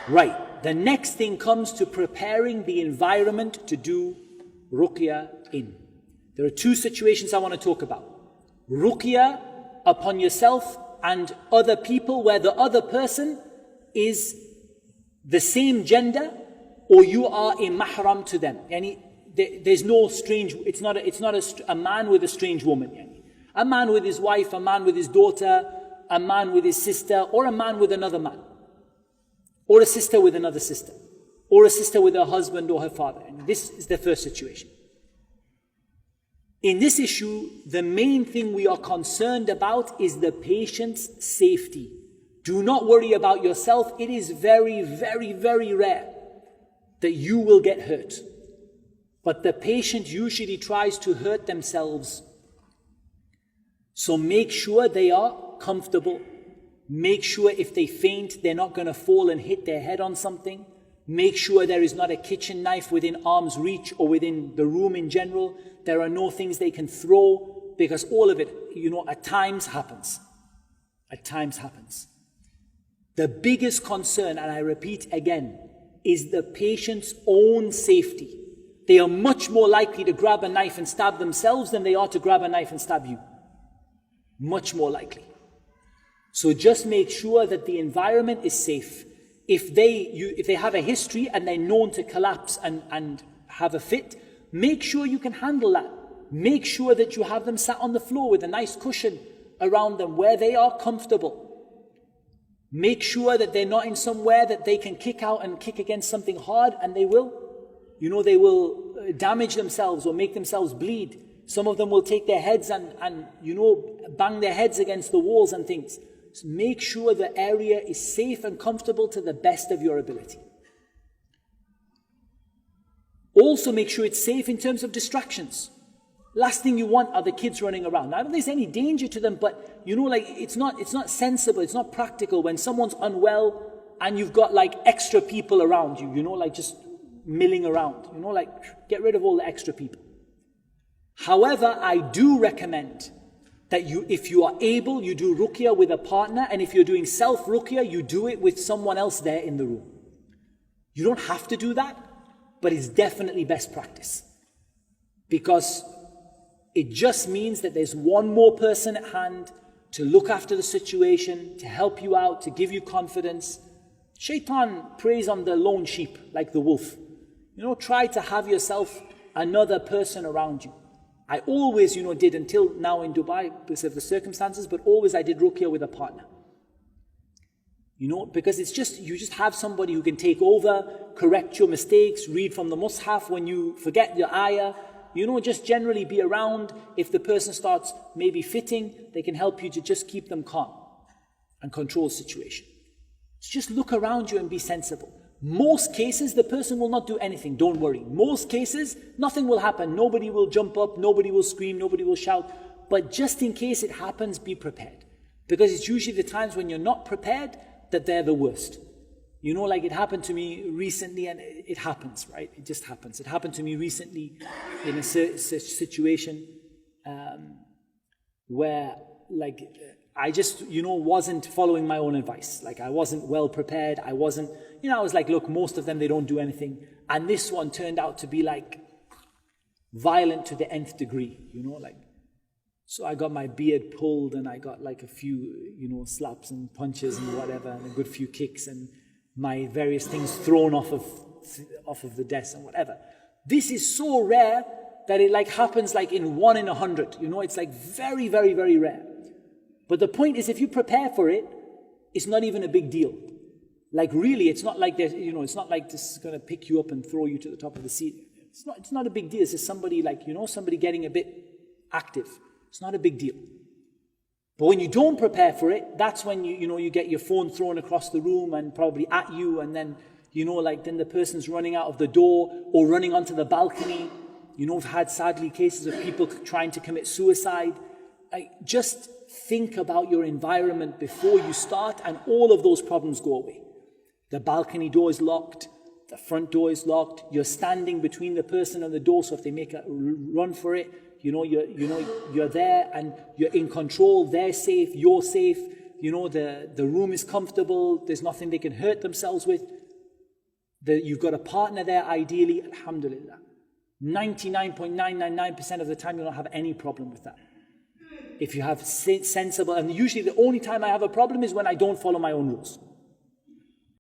Right, the next thing comes to preparing the environment to do ruqya in. There are two situations I want to talk about. Ruqya upon yourself and other people, where the other person is the same gender or you are a mahram to them. There's no strange, it's not a man with a strange woman. A man with his wife, a man with his daughter, a man with his sister, or a man with another man. Or a sister with another sister. Or a sister with her husband or her father. And this is the first situation. In this issue, the main thing we are concerned about is the patient's safety. Do not worry about yourself. It is very, very, very rare that you will get hurt. But the patient usually tries to hurt themselves. So make sure they are comfortable. Make sure if they faint, they're not going to fall and hit their head on something. Make sure there is not a kitchen knife within arm's reach or within the room in general. There are no things they can throw, because all of it, at times happens. At times happens. The biggest concern, and I repeat again, is the patient's own safety. They are much more likely to grab a knife and stab themselves than they are to grab a knife and stab you. Much more likely. So just make sure that the environment is safe. If they have a history and they're known to collapse and have a fit, make sure you can handle that. Make sure that you have them sat on the floor with a nice cushion around them where they are comfortable. Make sure that they're not in somewhere that they can kick out and kick against something hard, and they will damage themselves or make themselves bleed. Some of them will take their heads and bang their heads against the walls and things. So make sure the area is safe and comfortable to the best of your ability. Also make sure it's safe in terms of distractions. Last thing you want are the kids running around. I don't think there's any danger to them, but it's not sensible, it's not practical when someone's unwell and you've got extra people around you, just milling around. Get rid of all the extra people. However, I do recommend that if you are able, you do ruqya with a partner, and if you're doing self-ruqya, you do it with someone else there in the room. You don't have to do that, but it's definitely best practice. Because it just means that there's one more person at hand to look after the situation, to help you out, to give you confidence. Shaitan preys on the lone sheep like the wolf. Try to have yourself another person around you. I always, did until now in Dubai because of the circumstances, but always I did ruqya with a partner. Because you just have somebody who can take over, correct your mistakes, read from the mushaf when you forget your ayah, just generally be around. If the person starts maybe fitting, they can help you to just keep them calm and control the situation. Just look around you and be sensible. Most cases, the person will not do anything, don't worry. Most cases, nothing will happen. Nobody will jump up, nobody will scream, nobody will shout. But just in case it happens, be prepared. Because it's usually the times when you're not prepared that they're the worst. It happened to me recently, and it happens, right? It just happens. It happened to me recently in a situation where I just, wasn't following my own advice. I wasn't well prepared. I was look, most of them, they don't do anything. And this one turned out to be violent to the nth degree, So I got my beard pulled, and I got a few, slaps and punches and whatever, and a good few kicks, and my various things thrown off of the desk and whatever. This is so rare that it happens in 1 in 100. It's very, very, very rare. But the point is, if you prepare for it, it's not even a big deal. Really, it's not there's, it's not this is going to pick you up and throw you to the top of the seat. It's not a big deal. It's just somebody somebody getting a bit active. It's not a big deal. But when you don't prepare for it, that's when you get your phone thrown across the room and probably at you, and then then the person's running out of the door or running onto the balcony. We've had sadly cases of people trying to commit suicide. Just think about your environment before you start, and all of those problems go away. The balcony door is locked, the front door is locked, you're standing between the person and the door, so if they make a run for it, you're there and you're in control, they're safe, you're safe, the room is comfortable, there's nothing they can hurt themselves with. You've got a partner there, ideally, alhamdulillah. 99.999% of the time you don't have any problem with that. If you have sensible, and usually the only time I have a problem is when I don't follow my own rules.